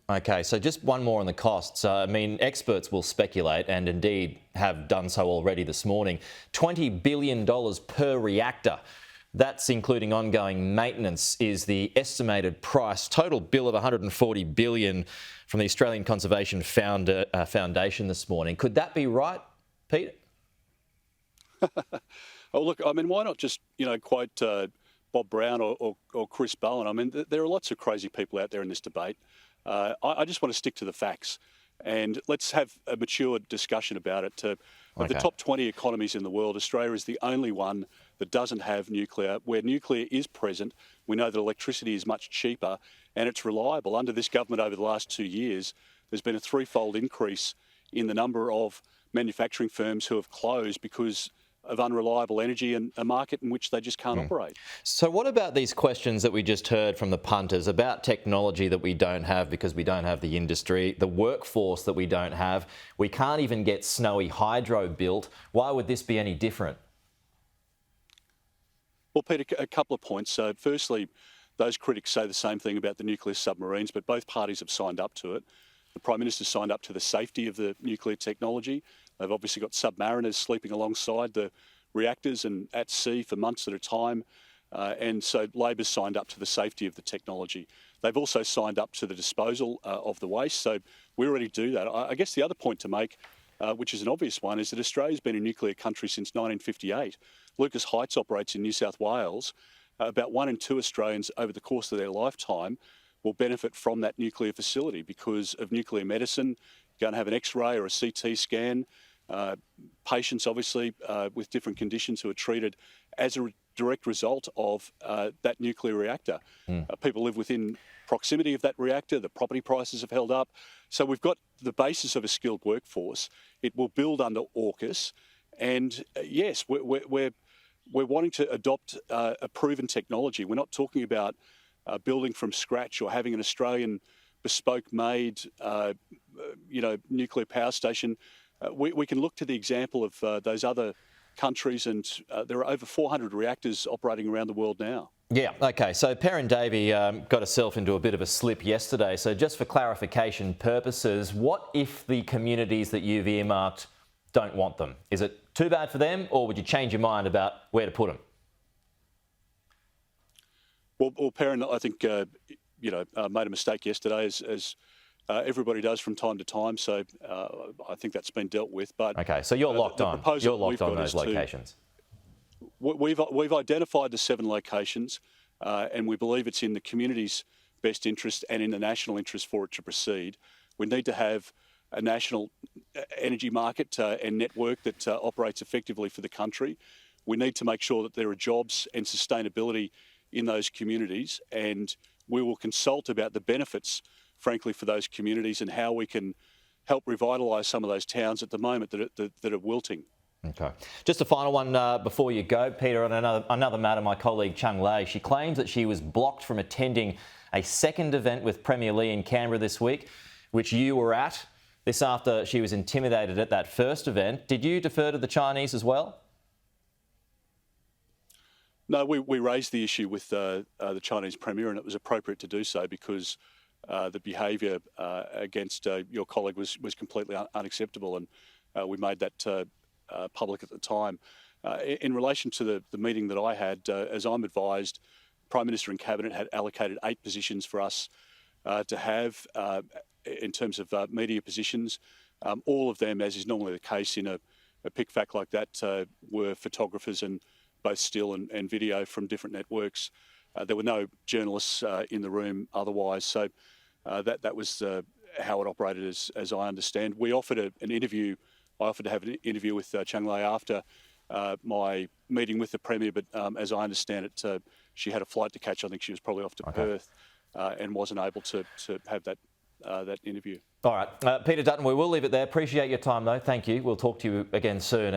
Okay, so just one more on the costs. I mean, experts will speculate, and indeed have done so already this morning, $20 billion per reactor. That's including ongoing maintenance, is the estimated price. Total bill of $140 billion from the Australian Conservation Foundation this morning. Could that be right, Peter? Oh, look, I mean, why not just, quote Bob Brown or Chris Bowen? I mean, there are lots of crazy people out there in this debate. I just want to stick to the facts, and let's have a mature discussion about it. Of the top 20 economies in the world, Australia is the only one that doesn't have nuclear. Where nuclear is present, we know that electricity is much cheaper and it's reliable. Under this government over the last 2 years, there's been a threefold increase in the number of manufacturing firms who have closed because of unreliable energy and a market in which they just can't operate. So what about these questions that we just heard from the punters about technology that we don't have because we don't have the industry, the workforce that we don't have? We can't even get snowy hydro built. Why would this be any different? Well, Peter, a couple of points. So firstly, those critics say the same thing about the nuclear submarines, but both parties have signed up to it. The Prime Minister signed up to the safety of the nuclear technology. They've obviously got submariners sleeping alongside the reactors and at sea for months at a time. And so Labor's signed up to the safety of the technology. They've also signed up to the disposal of the waste. So we already do that. I guess the other point to make, which is an obvious one, is that Australia's been a nuclear country since 1958. Lucas Heights operates in New South Wales. About 1 in 2 Australians over the course of their lifetime will benefit from that nuclear facility because of nuclear medicine. You're going to have an X-ray or a CT scan. Patients, obviously, with different conditions who are treated as a direct result of that nuclear reactor. People live within proximity of that reactor. The property prices have held up. So we've got the basis of a skilled workforce. It will build under AUKUS. And yes, we're wanting to adopt a proven technology. We're not talking about building from scratch or having an Australian bespoke-made, nuclear power station. We can look to the example of those other countries, and there are over 400 reactors operating around the world now. Yeah, OK. So Perrin Davey got herself into a bit of a slip yesterday. So just for clarification purposes, what if the communities that you've earmarked don't want them? Is it too bad for them, or would you change your mind about where to put them? Well, Perrin, I think, made a mistake yesterday, as everybody does from time to time. So I think that's been dealt with. But OK, so you're locked on. You're locked on those locations. We've identified the 7 locations, and we believe it's in the community's best interest and in the national interest for it to proceed. We need to have a national energy market and network that operates effectively for the country. We need to make sure that there are jobs and sustainability in those communities, and we will consult about the benefits, frankly, for those communities and how we can help revitalise some of those towns at the moment that are wilting. Okay. Just a final one before you go, Peter, on another matter. My colleague Chung Lei, she claims that she was blocked from attending a second event with Premier Lee in Canberra this week, which you were at. This after she was intimidated at that first event. Did you defer to the Chinese as well? No, we raised the issue with the Chinese Premier, and it was appropriate to do so because the behaviour against your colleague was completely unacceptable, and we made that public at the time. In relation to the meeting that I had, as I'm advised, Prime Minister and Cabinet had allocated 8 positions for us to have in terms of media positions. All of them, as is normally the case in a pick-fack like that, were photographers, and both still and video from different networks. There were no journalists in the room otherwise. So that was how it operated, as I understand. We offered an interview. I offered to have an interview with Chung Lei after my meeting with the Premier, but as I understand it, she had a flight to catch. I think she was probably off to Perth and wasn't able to have that interview. All right. Peter Dutton, we will leave it there. Appreciate your time, though. Thank you. We'll talk to you again soon.